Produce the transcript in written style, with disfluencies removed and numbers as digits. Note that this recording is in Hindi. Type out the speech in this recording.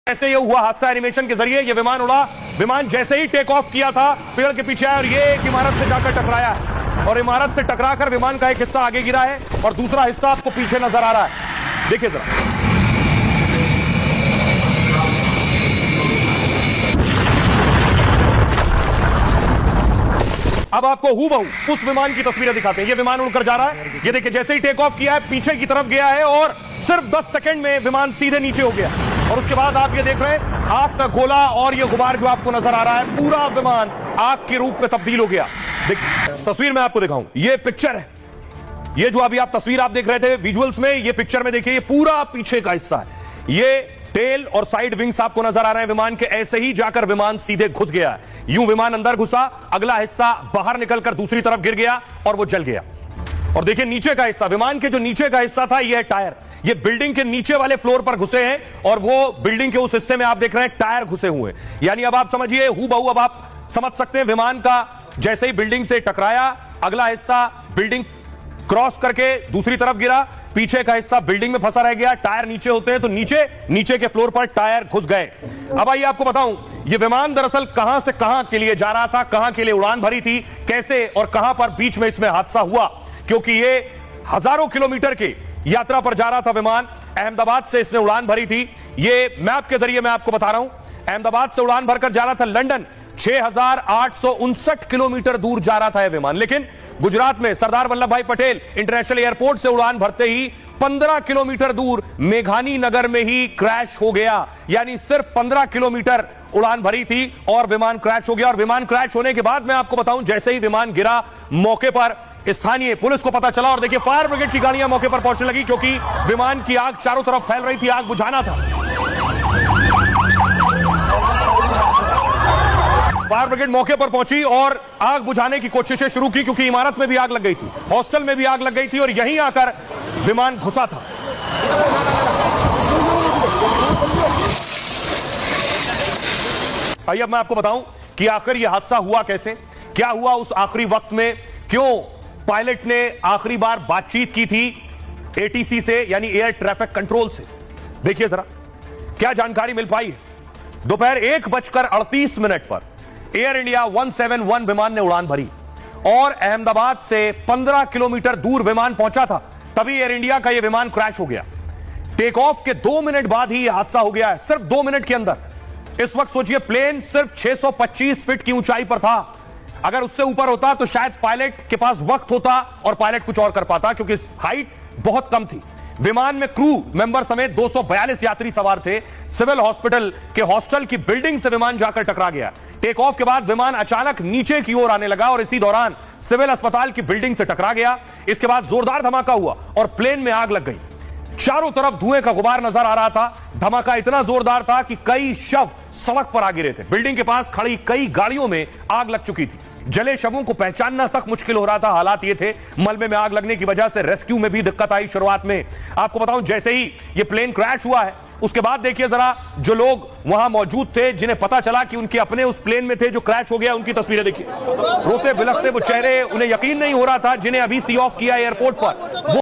ऐसे ये हुआ हादसा एनिमेशन के जरिए। ये विमान उड़ा, विमान जैसे ही टेक ऑफ किया था पेड़ के पीछे आया और ये एक इमारत से जाकर टकराया है और इमारत से टकराकर विमान का एक हिस्सा आगे गिरा है और दूसरा हिस्सा आपको पीछे नजर आ रहा है। देखिए जरा, अब आपको हूबहू उस विमान की तस्वीरें दिखाते हैं। ये विमान उड़कर जा रहा है, ये देखिए जैसे ही टेक ऑफ किया है पीछे की तरफ गया है और सिर्फ 10 सेकंड में विमान सीधे नीचे हो गया और उसके बाद आप ये देख रहे हैं आग का गोला और ये गुबार जो आपको नजर आ रहा है, पूरा विमान आग के रूप में तब्दील हो गया। देखिए तस्वीर में आपको दिखाऊं, ये पिक्चर है, ये जो अभी आप तस्वीर आप देख रहे थे विजुअल्स में, ये पिक्चर में देखिए ये पूरा पीछे का हिस्सा है, ये टेल और साइड विंग्स आपको नजर आ रहे हैं विमान के। ऐसे ही जाकर विमान सीधे घुस गया है, यूं विमान अंदर घुसा, अगला हिस्सा बाहर निकलकर दूसरी तरफ गिर गया और वो जल गया। और देखिए नीचे का हिस्सा, विमान के जो नीचे का हिस्सा था, ये है टायर, ये बिल्डिंग के नीचे वाले फ्लोर पर घुसे हैं और वो बिल्डिंग के उस हिस्से में आप देख रहे हैं टायर घुसे हुए हैं। यानी अब आप समझिए हूबहू, अब आप समझ सकते हैं विमान का जैसे ही बिल्डिंग से टकराया, अगला हिस्सा बिल्डिंग क्रॉस करके दूसरी तरफ गिरा, पीछे का हिस्सा बिल्डिंग में फंसा रह गया। टायर नीचे होते हैं तो नीचे के फ्लोर पर टायर घुस गए। अब आइए आपको बताऊं ये विमान दरअसल कहां से कहां के लिए जा रहा था, कहां के लिए उड़ान भरी थी, कैसे और कहां पर बीच में इसमें हादसा हुआ, क्योंकि ये हजारों किलोमीटर की यात्रा पर जा रहा था विमान। अहमदाबाद से इसने उड़ान भरी थी, ये मैप के जरिए मैं आपको बता रहा हूं। अहमदाबाद से उड़ान भरकर जा रहा था लंदन, 6859 किलोमीटर दूर जा रहा था यह विमान, लेकिन गुजरात में सरदार वल्लभ भाई पटेल इंटरनेशनल एयरपोर्ट से उड़ान भरते ही 15 किलोमीटर दूर मेघानी नगर में ही क्रैश हो गया। यानी सिर्फ 15 किलोमीटर उड़ान भरी थी और विमान क्रैश हो गया। और विमान क्रैश होने के बाद मैं आपको बताऊं, जैसे ही विमान गिरा मौके पर स्थानीय पुलिस को पता चला और देखिए फायर ब्रिगेड की गाड़ियां मौके पर पहुंचने लगी, क्योंकि विमान की आग चारों तरफ फैल रही थी, आग बुझाना था। फायर ब्रिगेड मौके पर पहुंची और आग बुझाने की कोशिशें शुरू की, क्योंकि इमारत में भी आग लग गई थी, हॉस्टल में भी आग लग गई थी और यहीं आकर विमान घुसा था। आइए अब मैं आपको बताऊं कि आखिर यह हादसा हुआ कैसे, क्या हुआ उस आखिरी वक्त में, क्यों पायलट ने आखिरी बार बातचीत की थी एटीसी से यानी एयर ट्रैफिक कंट्रोल से। देखिए जरा क्या जानकारी मिल पाई है। दोपहर 1:38 पर एयर इंडिया 171 विमान ने उड़ान भरी और अहमदाबाद से 15 किलोमीटर दूर विमान पहुंचा था, तभी एयर इंडिया का यह विमान क्रैश हो गया। टेक ऑफ के 2 मिनट बाद ही यह हादसा हो गया है, सिर्फ 2 मिनट के अंदर। इस वक्त सोचिए प्लेन सिर्फ 625 फीट की ऊंचाई पर था, अगर उससे ऊपर होता तो शायद पायलट के पास वक्त होता और पायलट कुछ और कर पाता, क्योंकि हाइट बहुत कम थी। विमान में क्रू मेंबर समेत 242 यात्री सवार थे। सिविल हॉस्पिटल के हॉस्टल की बिल्डिंग से विमान जाकर टकरा गया। टेक ऑफ के बाद विमान अचानक नीचे की ओर आने लगा और इसी दौरान सिविल अस्पताल की बिल्डिंग से टकरा गया। इसके बाद जोरदार धमाका हुआ और प्लेन में आग लग गई। चारों तरफ धुएं का गुबार नजर आ रहा था। धमाका इतना जोरदार था कि कई शव सड़क पर आ गिरे थे। बिल्डिंग के पास खड़ी कई गाड़ियों में आग लग चुकी थी। जले शवों को पहचानना तक मुश्किल हो रहा था। हालात ये थे, मलबे में आग लगने की वजह से रेस्क्यू में भी दिक्कत आई शुरुआत में। आपको बताऊं जैसे ही ये प्लेन क्रैश हुआ है उसके बाद देखिए जरा जो लोग वहां मौजूद थे, जिन्हें पता चला कि उनके अपने उस प्लेन में थे जो क्रैश हो गया, उनकी तस्वीरें देखिए। रोते बिलखते वो चेहरे, उन्हें यकीन नहीं हो रहा था, जिन्हें अभी सी ऑफ किया एयरपोर्ट पर।